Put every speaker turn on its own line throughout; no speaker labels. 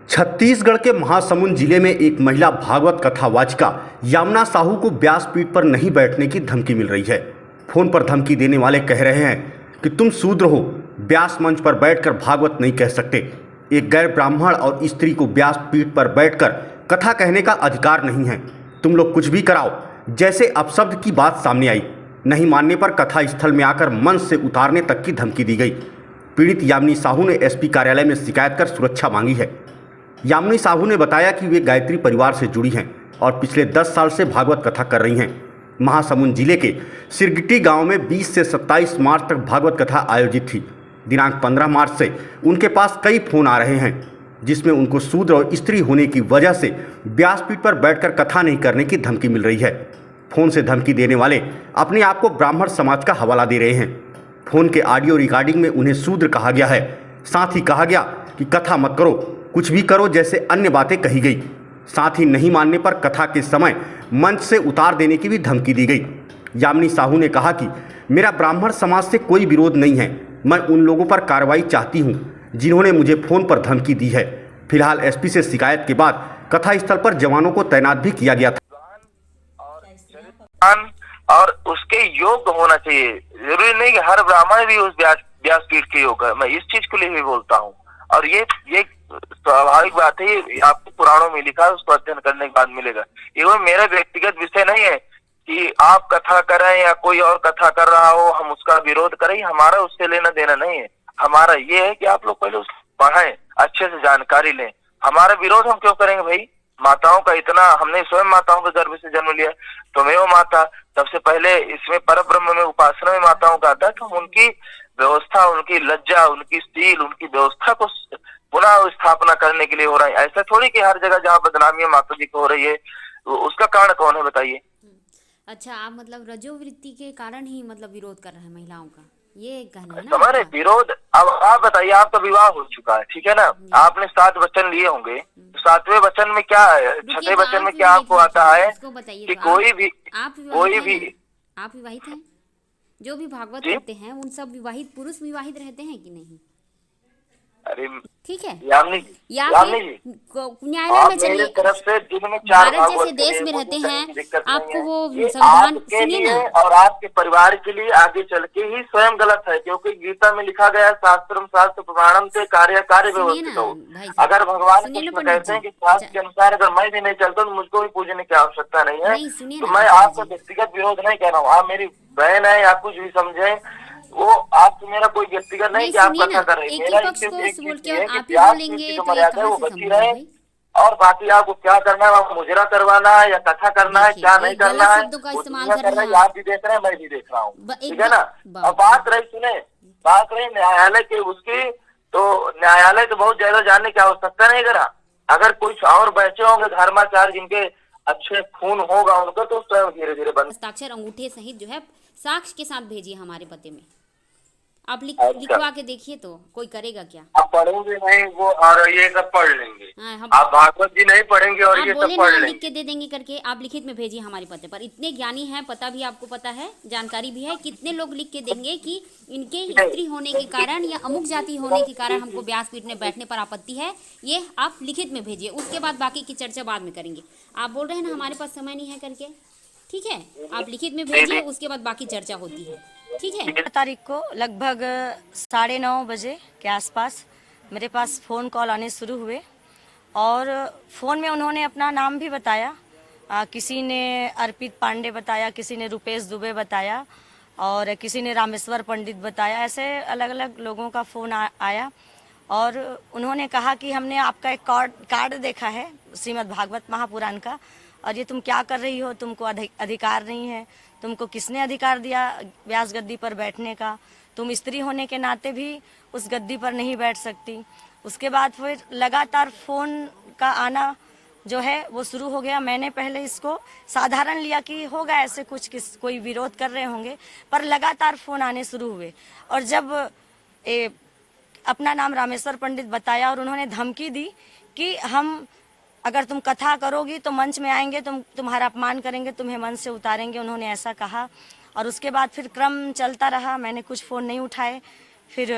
छत्तीसगढ़ के महासमुंद जिले में एक महिला भागवत कथावाचिका यामना साहू को व्यासपीठ पर नहीं बैठने की धमकी मिल रही है। फोन पर धमकी देने वाले कह रहे हैं कि तुम शूद्र हो, व्यास मंच पर बैठकर भागवत नहीं कह सकते। एक गैर ब्राह्मण और स्त्री को व्यासपीठ पर बैठकर कथा कहने का अधिकार नहीं है। तुम लोग कुछ भी कराओ। जैसे अपशब्द की बात सामने आई, नहीं मानने पर कथा स्थल में आकर मंच से उतारने तक की धमकी दी गई। पीड़ित यामिनी साहू ने एसपी कार्यालय में शिकायत कर सुरक्षा मांगी है। यामिनी साहू ने बताया कि वे गायत्री परिवार से जुड़ी हैं और पिछले 10 साल से भागवत कथा कर रही हैं। महासमुंद जिले के सिरगिट्टी गांव में 20 से 27 मार्च तक भागवत कथा आयोजित थी। दिनांक 15 मार्च से उनके पास कई फोन आ रहे हैं, जिसमें उनको शूद्र और स्त्री होने की वजह से व्यासपीठ पर बैठकर कथा नहीं करने की धमकी मिल रही है। फोन से धमकी देने वाले अपने आप को ब्राह्मण समाज का हवाला दे रहे हैं। फोन के ऑडियो रिकॉर्डिंग में उन्हें शूद्र कहा गया है। साथ ही कहा गया कि कथा मत करो, कुछ भी करो जैसे अन्य बातें कही गई। साथ ही नहीं मानने पर कथा के समय मंच से उतार देने की भी धमकी दी गई। यामिनी साहू ने कहा कि मेरा ब्राह्मण समाज से कोई विरोध नहीं है, मैं उन लोगों पर कार्रवाई चाहती हूं जिन्होंने मुझे फोन पर धमकी दी है। फिलहाल एसपी से शिकायत के बाद कथा स्थल पर जवानों को तैनात भी किया गया था।
और उसके योग्य होना चाहिए। जरूरी नहीं कि हर ब्राह्मण भी उस व्यासपीठ के योग्य है। मैं इस चीज के लिए भी बोलता हूँ। और ये स्वाभाविक बात है, ये आपको पुराणों में लिखा है, उसको अध्ययन करने के बाद मिलेगा। ये मेरा व्यक्तिगत विषय नहीं है कि आप कथा करें या कोई और कथा कर रहा हो हम उसका विरोध करें। हमारा उससे लेना देना नहीं है। हमारा ये है कि आप लोग पहले उसको पढ़ें, अच्छे से जानकारी लें। हमारा विरोध हम क्यों करेंगे भाई? माताओं का इतना, हमने स्वयं माताओं के गर्भ से जन्म लिया। तुमेव माता, सबसे पहले इसमें परब्रह्म में उपासना में माताओं का आता है। तो हम उनकी व्यवस्था, उनकी लज्जा, उनकी स्टील, उनकी व्यवस्था को पुनः स्थापना करने के लिए हो रहा है। ऐसा थोड़ी कि हर जगह जहाँ बदनामी माता जी को हो रही है उसका कारण कौन है बताइए?
अच्छा, आप मतलब रजोवृत्ति के कारण ही मतलब विरोध कर रहे हैं महिलाओं का, ये कहना है ना?
हमारे विरोध। अब आप बताइए, आपका विवाह हो चुका है, ठीक है ना? आपने 7 वचन लिए होंगे। 7वें वचन में क्या है, 6ठे वचन में क्या आपको आता है कि कोई भी
आप विवाहित हैं? जो भी भागवत करते हैं उन सब विवाहित पुरुष विवाहित रहते हैं कि नहीं?
अरे
ठीक है,
यामिनी जी,
न्यायालय में चलिए।
तरफ से दिन में 4
भारत जैसे देश में रहते हैं, आपको वो संविधान सुनिए ना।
और आपके परिवार के लिए आगे चल के ही स्वयं गलत है, क्योंकि गीता में लिखा गया शास्त्रम शास्त्र प्रमाणम से कार्य व्यवस्थित हो। अगर भगवान कृष्ण कहते हैं कि शास्त्र के अनुसार अगर मैं भी नहीं चलता तो मुझको भी पूजने की आवश्यकता नहीं है। तो मैं आपका व्यक्तिगत विरोध नहीं कह रहा हूँ। आप मेरी बहन है या कुछ भी समझे, वो आपसे मेरा कोई व्यक्तिगत नहीं कि आप कथा कर रही है। मर्यादा है वो बची रहे। और बाकी आपको क्या करना है, आप मुजरा करवाना है या कथा करना है, क्या नहीं करना है, आप भी देख रहे हैं, मैं भी देख रहा हूँ, ठीक है ना? अब बात रही न्यायालय की उसकी, तो न्यायालय तो बहुत ज्यादा जानने की आवश्यकता नहीं करा। अगर कुछ और बच्चे होंगे धर्माचार्य जिनके अच्छे खून होगा उनका, तो स्वयं धीरे धीरे बन
हस्ताक्षर अंगूठे सहित जो है साक्ष्य के साथ भेजिए हमारे पते में। आप लिखवा के देखिए तो कोई करेगा क्या?
आप पढ़ेंगे नहीं वो, और ये सब पढ़ लेंगे। आप भागवत जी नहीं पढ़ेंगे और ये सब पढ़ लेंगे।
लिख के दे देंगे करके आप लिखित में भेजिए हमारे पते पर। इतने ज्ञानी हैं, पता भी आपको पता है, जानकारी भी है। कितने लोग लिख के देंगे कि इनके स्त्री होने के कारण या अमुक जाति होने के कारण हमको व्यासपीठ में बैठने पर आपत्ति है। ये आप लिखित में भेजिए, उसके बाद बाकी की चर्चा बाद में करेंगे। आप बोल रहे हैं ना हमारे पास समय नहीं है करके, ठीक है? आप लिखित में भेजिए, उसके बाद बाकी चर्चा होती है, ठीक है?
तारीख को लगभग 9:30 बजे के आसपास मेरे पास फ़ोन कॉल आने शुरू हुए और फ़ोन में उन्होंने अपना नाम भी बताया। किसी ने अर्पित पांडे बताया, किसी ने रुपेश दुबे बताया और किसी ने रामेश्वर पंडित बताया। ऐसे अलग अलग लोगों का फ़ोन आया और उन्होंने कहा कि हमने आपका एक कार्ड देखा है श्रीमद् भागवत महापुराण का, और ये तुम क्या कर रही हो, तुमको अधिकार नहीं है, तुमको किसने अधिकार दिया व्यास गद्दी पर बैठने का, तुम स्त्री होने के नाते भी उस गद्दी पर नहीं बैठ सकती। उसके बाद फिर लगातार फ़ोन का आना जो है वो शुरू हो गया। मैंने पहले इसको साधारण लिया कि होगा ऐसे कुछ कोई विरोध कर रहे होंगे, पर लगातार फ़ोन आने शुरू हुए। और जब अपना नाम रामेश्वर पंडित बताया और उन्होंने धमकी दी कि हम अगर तुम कथा करोगी तो मंच में आएंगे, तुम्हारा अपमान करेंगे, तुम्हें मंच से उतारेंगे, उन्होंने ऐसा कहा। और उसके बाद फिर क्रम चलता रहा, मैंने कुछ फ़ोन नहीं उठाए। फिर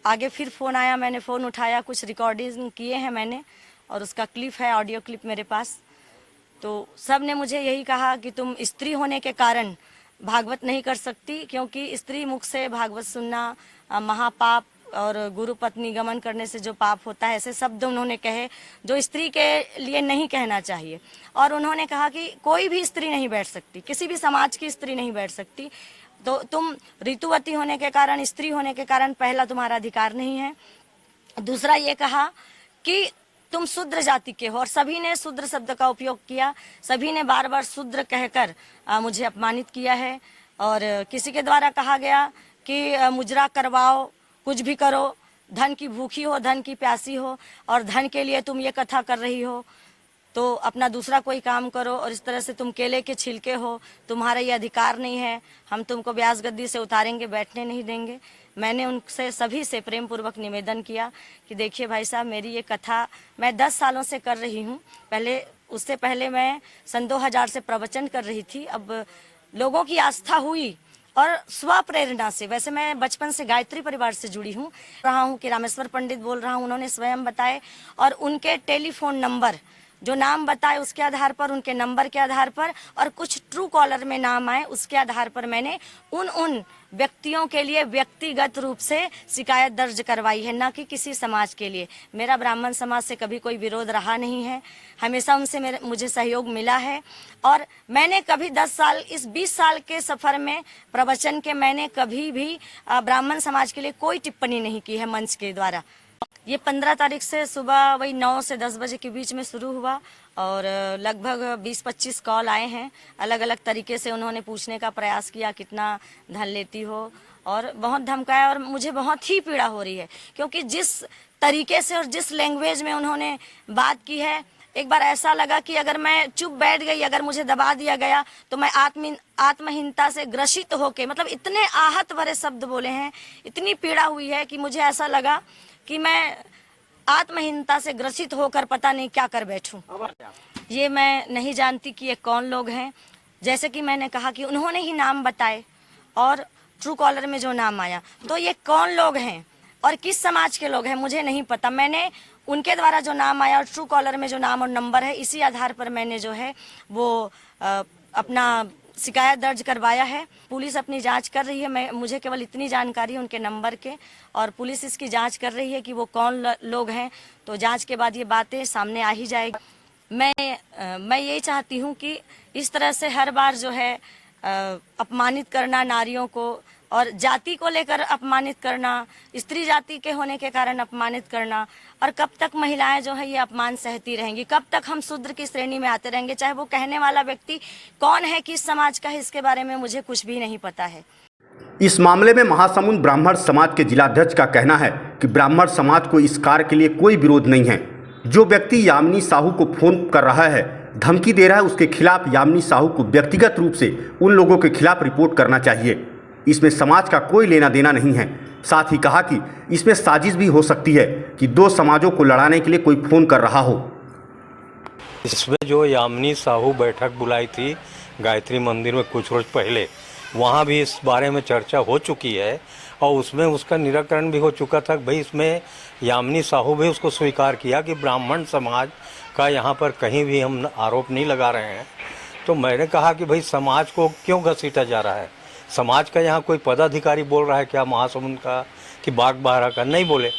आगे फिर फ़ोन आया, मैंने फ़ोन उठाया, कुछ रिकॉर्डिंग किए हैं मैंने और उसका क्लिप है, ऑडियो क्लिप मेरे पास। तो सब ने मुझे यही कहा कि तुम स्त्री होने के कारण भागवत नहीं कर सकती, क्योंकि स्त्री मुख से भागवत सुनना महापाप और गुरु पत्नी गमन करने से जो पाप होता है, ऐसे शब्द उन्होंने कहे जो स्त्री के लिए नहीं कहना चाहिए। और उन्होंने कहा कि कोई भी स्त्री नहीं बैठ सकती, किसी भी समाज की स्त्री नहीं बैठ सकती। तो तुम ऋतुवती होने के कारण, स्त्री होने के कारण पहला तुम्हारा अधिकार नहीं है। दूसरा ये कहा कि तुम शूद्र जाति के हो, और सभी ने शूद्र शब्द का उपयोग किया, सभी ने बार बार शूद्र कहकर मुझे अपमानित किया है। और किसी के द्वारा कहा गया कि मुजरा करवाओ, कुछ भी करो, धन की भूखी हो, धन की प्यासी हो, और धन के लिए तुम ये कथा कर रही हो, तो अपना दूसरा कोई काम करो। और इस तरह से तुम केले के छिलके हो, तुम्हारा ये अधिकार नहीं है, हम तुमको व्यास गद्दी से उतारेंगे, बैठने नहीं देंगे। मैंने उनसे सभी से प्रेम पूर्वक निवेदन किया कि देखिए भाई साहब, मेरी ये कथा मैं 10 सालों से कर रही हूँ। उससे पहले मैं सन 2000 से प्रवचन कर रही थी। अब लोगों की आस्था हुई और स्व प्रेरणा से, वैसे मैं बचपन से गायत्री परिवार से जुड़ी हूँ कि रामेश्वर पंडित बोल रहा हूँ, उन्होंने स्वयं बताए, और उनके टेलीफोन नंबर जो नाम बताए उसके आधार पर, उनके नंबर के आधार पर, और कुछ ट्रू कॉलर में नाम आए उसके आधार पर मैंने उन व्यक्तियों के लिए व्यक्तिगत रूप से शिकायत दर्ज करवाई है, ना कि किसी समाज के लिए। मेरा ब्राह्मण समाज से कभी कोई विरोध रहा नहीं है, हमेशा उनसे मुझे सहयोग मिला है। और मैंने कभी 10 साल, इस 20 साल के सफर में प्रवचन के, मैंने कभी भी ब्राह्मण समाज के लिए कोई टिप्पणी नहीं की है मंच के द्वारा। ये 15 तारीख से सुबह वही 9 से 10 बजे के बीच में शुरू हुआ और लगभग 20-25 कॉल आए हैं। अलग अलग तरीके से उन्होंने पूछने का प्रयास किया, कितना धन लेती हो, और बहुत धमकाया। और मुझे बहुत ही पीड़ा हो रही है, क्योंकि जिस तरीके से और जिस लैंग्वेज में उन्होंने बात की है, एक बार ऐसा लगा कि अगर मैं चुप बैठ गई, अगर मुझे दबा दिया गया, तो मैं आत्महीनता से ग्रसित होके, मतलब इतने आहत भरे शब्द बोले हैं, इतनी पीड़ा हुई है कि मुझे ऐसा लगा कि मैं आत्महीनता से ग्रसित होकर पता नहीं क्या कर बैठूं। ये मैं नहीं जानती कि ये कौन लोग हैं। जैसे कि मैंने कहा कि उन्होंने ही नाम बताए और ट्रू कॉलर में जो नाम आया, तो ये कौन लोग हैं और किस समाज के लोग हैं मुझे नहीं पता। मैंने उनके द्वारा जो नाम आया और ट्रू कॉलर में जो नाम और नंबर है, इसी आधार पर मैंने जो है वो अपना शिकायत दर्ज करवाया है। पुलिस अपनी जांच कर रही है, मुझे केवल इतनी जानकारी है उनके नंबर के, और पुलिस इसकी जांच कर रही है कि वो कौन लोग हैं। तो जांच के बाद ये बातें सामने आ ही जाएगी। मैं यही चाहती हूँ कि इस तरह से हर बार जो है अपमानित करना नारियों को, और जाति को लेकर अपमानित करना, स्त्री जाति के होने के कारण अपमानित करना, और कब तक महिलाएं जो है ये अपमान सहती रहेंगी, कब तक हम शूद्र की श्रेणी में आते रहेंगे। चाहे वो कहने वाला व्यक्ति कौन है, किस समाज का है, इसके बारे में मुझे कुछ भी नहीं पता है।
इस मामले में महासमुंद ब्राह्मण समाज के जिलाध्यक्ष का कहना है कि ब्राह्मण समाज को इस कार्य के लिए कोई विरोध नहीं है। जो व्यक्ति यामिनी साहू को फोन कर रहा है, धमकी दे रहा है, उसके खिलाफ यामिनी साहू को व्यक्तिगत रूप से उन लोगों के खिलाफ रिपोर्ट करना चाहिए। इसमें समाज का कोई लेना देना नहीं है। साथ ही कहा कि इसमें साजिश भी हो सकती है कि 2 समाजों को लड़ाने के लिए कोई फोन कर रहा हो।
इसमें जो यामिनी साहू बैठक बुलाई थी गायत्री मंदिर में कुछ रोज पहले, वहाँ भी इस बारे में चर्चा हो चुकी है और उसमें उसका निराकरण भी हो चुका था। भाई इसमें यामिनी साहू भी उसको स्वीकार किया कि ब्राह्मण समाज का यहाँ पर कहीं भी हम आरोप नहीं लगा रहे हैं। तो मैंने कहा कि भाई समाज को क्यों घसीटा जा रहा है, समाज का यहाँ कोई पदाधिकारी बोल रहा है क्या महासमुंद का कि बागबाहरा का, नहीं बोले,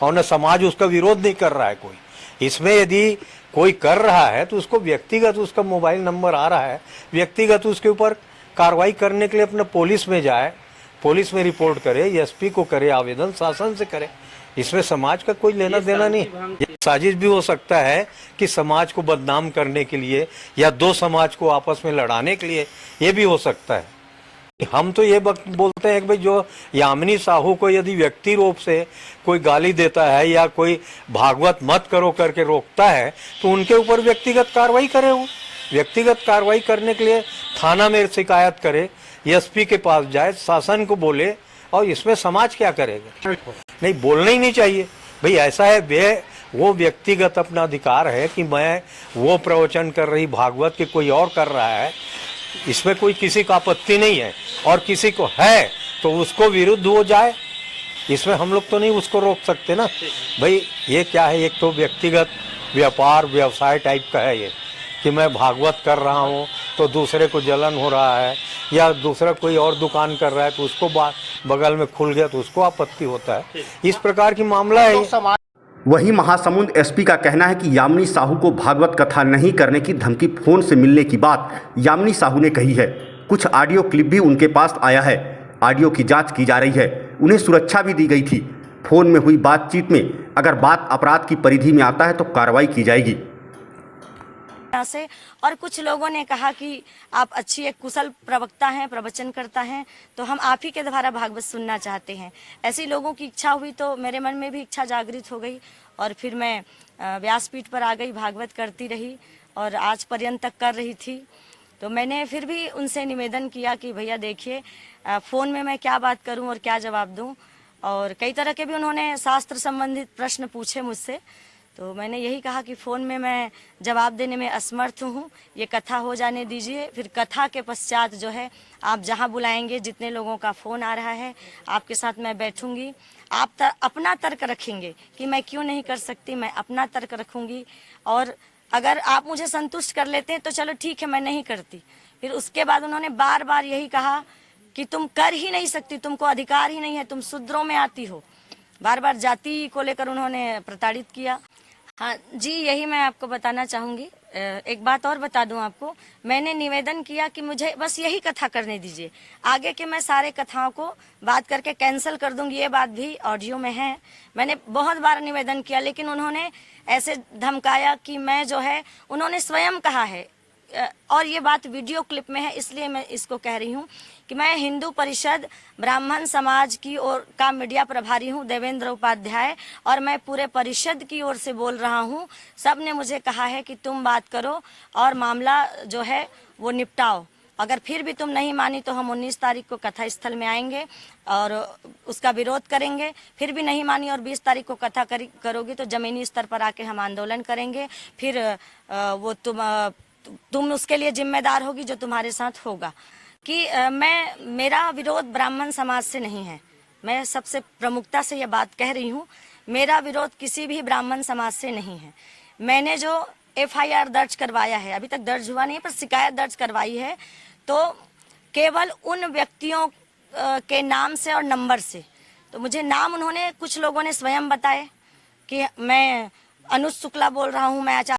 और न समाज उसका विरोध नहीं कर रहा है कोई। इसमें यदि कोई कर रहा है तो उसको व्यक्तिगत, उसका मोबाइल नंबर आ रहा है, व्यक्तिगत उसके ऊपर कार्रवाई करने के लिए अपने पुलिस में जाए, पुलिस में रिपोर्ट करे, एसपी को करे आवेदन, शासन से करे। इसमें समाज का कोई लेना देना नहीं। ये साजिश भी हो सकता है कि समाज को बदनाम करने के लिए या 2 समाज को आपस में लड़ाने के लिए, ये भी हो सकता है। हम तो ये बोलते हैं कि भाई जो यामिनी साहू को यदि व्यक्ति रूप से कोई गाली देता है या कोई भागवत मत करो करके रोकता है, तो उनके ऊपर व्यक्तिगत कार्रवाई करे। वो व्यक्तिगत कार्रवाई करने के लिए थाना में शिकायत करे, एसपी के पास जाए, शासन को बोले, और इसमें समाज क्या करेगा? नहीं, बोलना ही नहीं चाहिए। भाई ऐसा है, वो व्यक्तिगत अपना अधिकार है कि मैं वो प्रवचन कर रही भागवत के कोई और कर रहा है, इसमें कोई किसी का आपत्ति नहीं है, और किसी को है तो उसको विरुद्ध हो जाए, इसमें हम लोग तो नहीं उसको रोक सकते ना भाई। ये क्या है, एक तो व्यक्तिगत व्यापार व्यवसाय टाइप का है ये, कि मैं भागवत कर रहा हूँ तो दूसरे को जलन हो रहा है, या दूसरा कोई और दुकान कर रहा है तो उसको बगल में खुल गया तो उसको आपत्ति होता है। इस प्रकार की मामला है ये।
वहीं महासमुंद एसपी का कहना है कि यामिनी साहू को भागवत कथा नहीं करने की धमकी फोन से मिलने की बात यामिनी साहू ने कही है। कुछ ऑडियो क्लिप भी उनके पास आया है। ऑडियो की जांच की जा रही है। उन्हें सुरक्षा भी दी गई थी। फोन में हुई बातचीत में अगर बात अपराध की परिधि में आता है तो कार्रवाई की जाएगी।
से और कुछ लोगों ने कहा कि आप अच्छी एक कुशल प्रवक्ता हैं, प्रवचन करता हैं, तो हम आप ही के द्वारा भागवत सुनना चाहते हैं। ऐसी लोगों की इच्छा हुई तो मेरे मन में भी इच्छा जागृत हो गई और फिर मैं व्यासपीठ पर आ गई, भागवत करती रही और आज पर्यंत तक कर रही थी। तो मैंने फिर भी उनसे निवेदन किया कि भैया देखिए, फ़ोन में मैं क्या बात करूं और क्या जवाब दूं, और कई तरह के भी उन्होंने शास्त्र संबंधित प्रश्न पूछे मुझसे। तो मैंने यही कहा कि फ़ोन में मैं जवाब देने में असमर्थ हूँ, ये कथा हो जाने दीजिए। फिर कथा के पश्चात जो है आप जहाँ बुलाएंगे, जितने लोगों का फ़ोन आ रहा है आपके साथ मैं बैठूंगी। आप अपना तर्क रखेंगे कि मैं क्यों नहीं कर सकती, मैं अपना तर्क रखूंगी और अगर आप मुझे संतुष्ट कर लेते हैं तो चलो ठीक है, मैं नहीं करती। फिर उसके बाद उन्होंने बार बार यही कहा कि तुम कर ही नहीं सकती, तुमको अधिकार ही नहीं है, तुम शूद्रों में आती हो। बार बार जाति को लेकर उन्होंने प्रताड़ित किया। हाँ जी, यही मैं आपको बताना चाहूँगी। एक बात और बता दूं आपको, मैंने निवेदन किया कि मुझे बस यही कथा करने दीजिए, आगे के मैं सारे कथाओं को बात करके कैंसिल कर दूंगी। ये बात भी ऑडियो में है। मैंने बहुत बार निवेदन किया लेकिन उन्होंने ऐसे धमकाया कि मैं जो है, उन्होंने स्वयं कहा है और ये बात वीडियो क्लिप में है, इसलिए मैं इसको कह रही हूँ कि मैं हिंदू परिषद ब्राह्मण समाज की ओर का मीडिया प्रभारी हूँ, देवेंद्र उपाध्याय, और मैं पूरे परिषद की ओर से बोल रहा हूँ। सब ने मुझे कहा है कि तुम बात करो और मामला जो है वो निपटाओ। अगर फिर भी तुम नहीं मानी तो हम 19 तारीख को कथा स्थल में आएंगे और उसका विरोध करेंगे। फिर भी नहीं मानी और 20 तारीख को कथा करोगी तो जमीनी स्तर पर आके हम आंदोलन करेंगे। फिर वो तुम उसके लिए जिम्मेदार होगी जो तुम्हारे साथ होगा। कि मेरा विरोध ब्राह्मण समाज से नहीं है। मैं सबसे प्रमुखता से ये बात कह रही हूँ, मेरा विरोध किसी भी ब्राह्मण समाज से नहीं है। मैंने जो FIR दर्ज करवाया है, अभी तक दर्ज हुआ नहीं है पर शिकायत दर्ज करवाई है, तो केवल उन व्यक्तियों के नाम से और नंबर से। तो मुझे नाम उन्होंने, कुछ लोगों ने स्वयं बताए कि मैं अनुज शुक्ला बोल रहा हूँ, मैं आचार्य